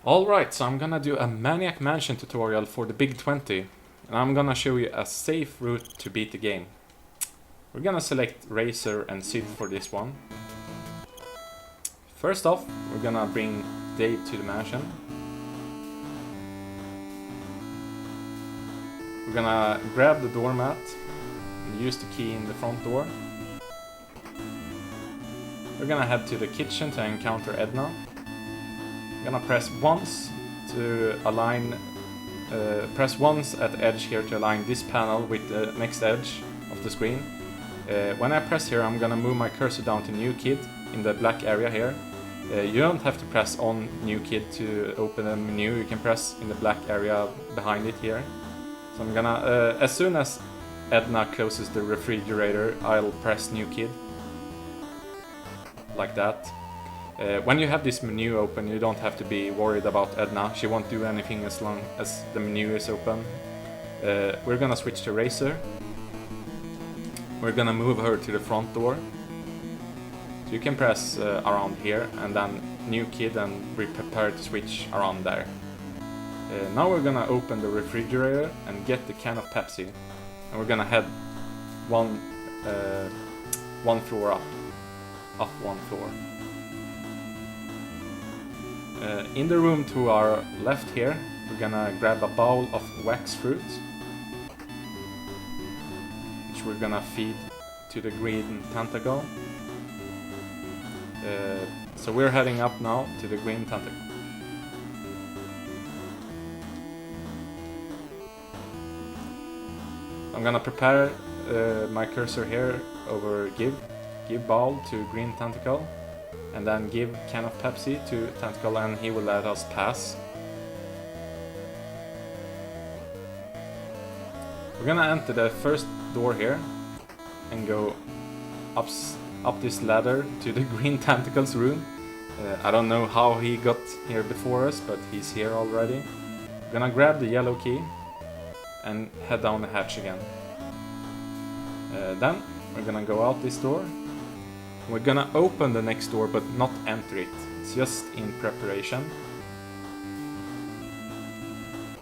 Alright, so I'm gonna do a Maniac Mansion tutorial for the Big 20, and I'm gonna show you a safe route to beat the game. We're gonna select Razor and Sid for this one. First off, we're gonna bring Dave to the mansion. We're gonna grab the doormat and use the key in the front door. We're gonna head to the kitchen to encounter Edna. I'm gonna press once to align, press once at the edge here to align this panel with the next edge of the screen. When I press here, I'm gonna move my cursor down to New Kid in the black area here. You don't have to press on New Kid to open a menu, you can press in the black area behind it here. So I'm gonna, as soon as Edna closes the refrigerator, I'll press New Kid. Like that. When you have this menu open, you don't have to be worried about Edna. She won't do anything as long as the menu is open. We're gonna switch to Razor. We're gonna move her to the front door. So you can press around here and then New Kid and be prepared to switch around there. Now we're gonna open the refrigerator and get the can of Pepsi. And we're gonna head one floor up one floor. In the room to our left here, we're gonna grab a bowl of wax fruit, which we're gonna feed to the green tentacle. So we're heading up now to the green tentacle. I'm gonna prepare my cursor here over give bowl to green tentacle, and then give can of Pepsi to tentacle, and he will let us pass. We're gonna enter the first door here and go up this ladder to the green tentacle's room. I don't know how he got here before us, but he's here already. We're gonna grab the yellow key and head down the hatch again. Then we're gonna go out this door. We're gonna open the next door but not enter it. It's just in preparation.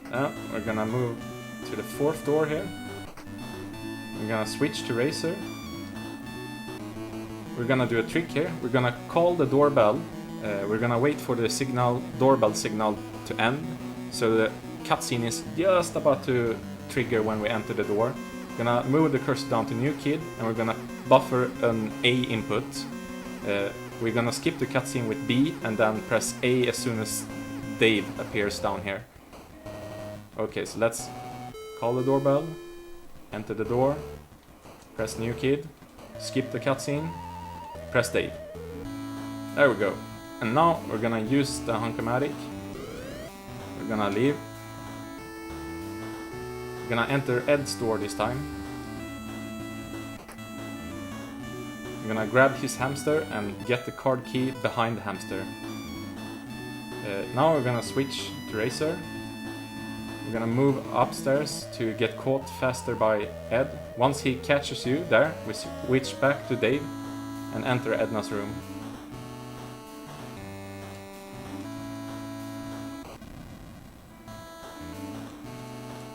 We're gonna move to the fourth door here. We're gonna switch to Razor. We're gonna do a trick here. We're gonna call the doorbell. We're gonna wait for the doorbell signal to end. So the cutscene is just about to trigger when we enter the door. We're gonna move the cursor down to New Kid and we're gonna buffer an A input. We're gonna skip the cutscene with B and then press A as soon as Dave appears down here. Okay, so let's call the doorbell, enter the door, press New Kid, skip the cutscene, press Dave. There we go. And now we're gonna use the Hunkomatic. We're gonna leave. We're gonna enter Ed's door this time. I'm gonna grab his hamster and get the card key behind the hamster. Now we're gonna switch to Razor. We're gonna move upstairs to get caught faster by Ed. Once he catches you there, we switch back to Dave and enter Edna's room.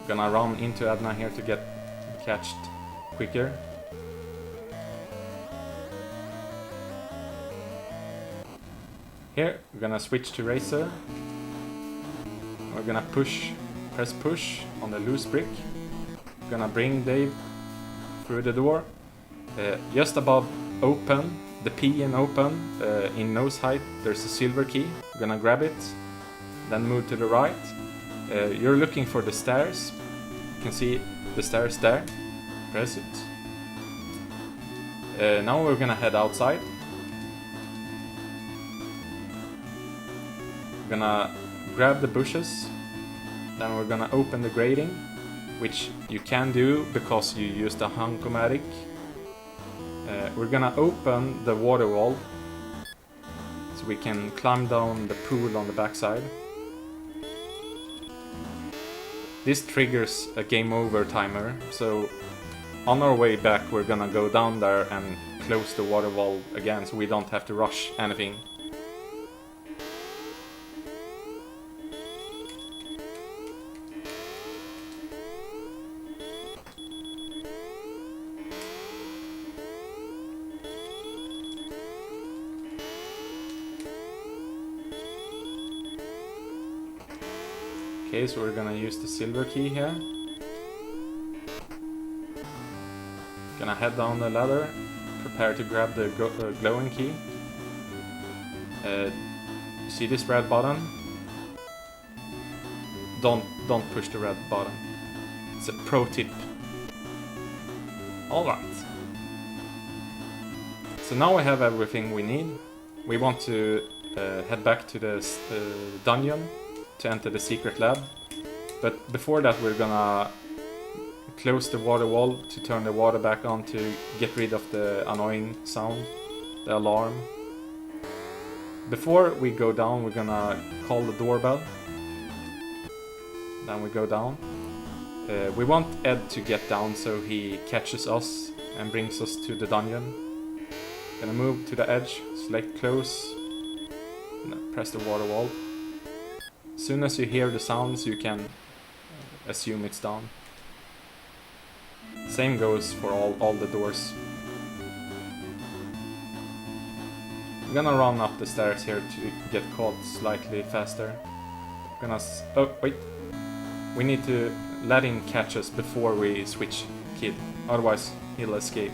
Gonna run into Edna here to get catched quicker. Here we're gonna switch to Razor. We're gonna press push on the loose brick. We're gonna bring Dave through the door. Just above open, the P in open, in nose height, there's a silver key. We're gonna grab it, then move to the right. You're looking for the stairs. You can see the stairs there. Press it. Now we're gonna head outside. We're gonna grab the bushes. Then we're gonna open the grating, which you can do because you use the Hunkomatic. We're gonna open the water wall so we can climb down the pool on the backside. This triggers a game over timer, so on our way back we're gonna go down there and close the water wall again so we don't have to rush anything. Okay, so we're gonna use the silver key here. Gonna head down the ladder, prepare to grab the glowing key. See this red button? Don't push the red button. It's a pro tip. Alright. So now we have everything we need. We want to head back to the dungeon to enter the secret lab. But before that we're gonna close the water wall to turn the water back on to get rid of the annoying sound, the alarm. Before we go down, we're gonna call the doorbell. Then we go down. We want Ed to get down so he catches us and brings us to the dungeon. Gonna move to the edge, select close, and press the water wall. As soon as you hear the sounds, you can assume it's down. Same goes for all the doors. I'm gonna run up the stairs here to get caught slightly faster. Oh, wait. We need to let him catch us before we switch kid, otherwise he'll escape.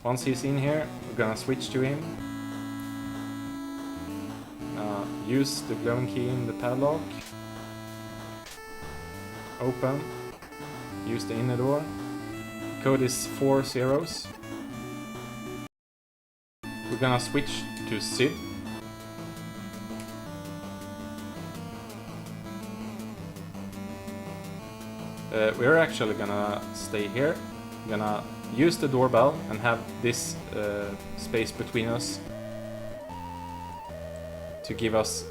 Once he's in here, we're gonna switch to him. Use the glowing key in the padlock. Open. Use the inner door. Code is 4 zeros. We're gonna switch to Sid. We're actually gonna stay here. We're gonna use the doorbell and have this space between us to give us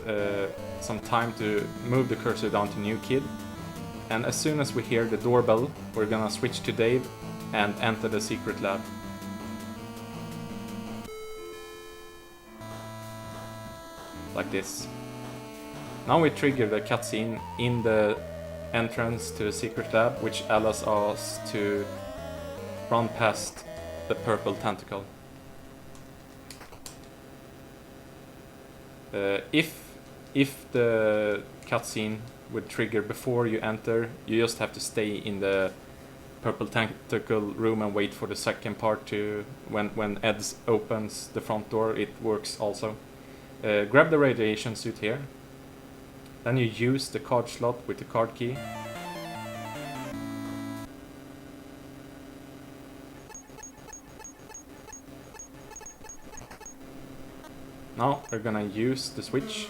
some time to move the cursor down to new kid. And as soon as we hear the doorbell, we're gonna switch to Dave and enter the secret lab. Like this. Now we trigger the cutscene in the entrance to the secret lab, which allows us to run past the purple tentacle. If the cutscene would trigger before you enter, you just have to stay in the purple tentacle room and wait for the second part to when Ed opens the front door. It works also. Grab the radiation suit here. Then you use the card slot with the card key. Now we're gonna use the switch.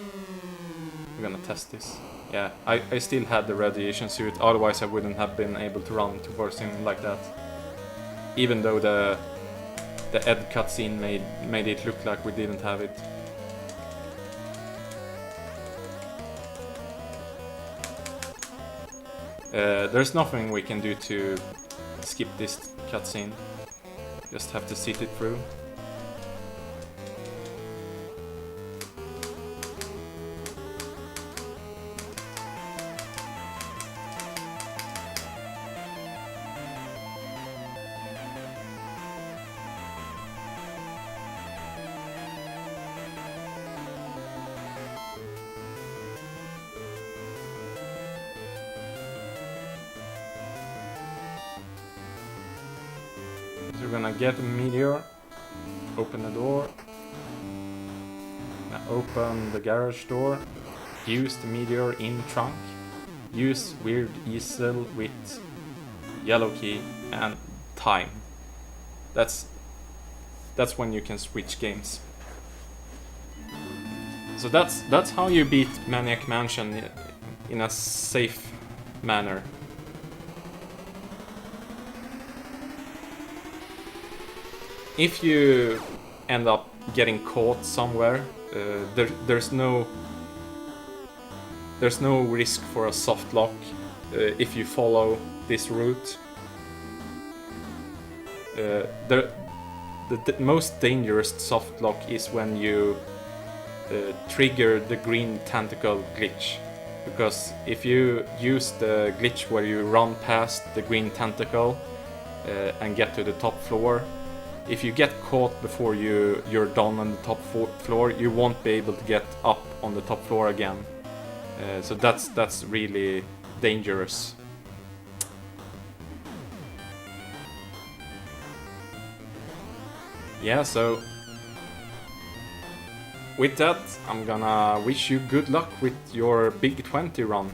We're gonna test this. Yeah, I still had the radiation suit, otherwise I wouldn't have been able to run towards him like that. Even though the Ed cutscene made it look like we didn't have it. There's nothing we can do to skip this cutscene. Just have to sit it through. So we're gonna get a meteor, open the door, open the garage door, use the meteor in trunk, use weird easel with yellow key and time. That's when you can switch games. So that's how you beat Maniac Mansion in a safe manner. If you end up getting caught somewhere, there's no risk for a soft lock if you follow this route. The most dangerous soft lock is when you trigger the green tentacle glitch, because if you use the glitch where you run past the green tentacle and get to the top floor, if you get caught before you're done on the top floor, you won't be able to get up on the top floor again. So that's really dangerous. Yeah, so with that, I'm gonna wish you good luck with your big 20 run.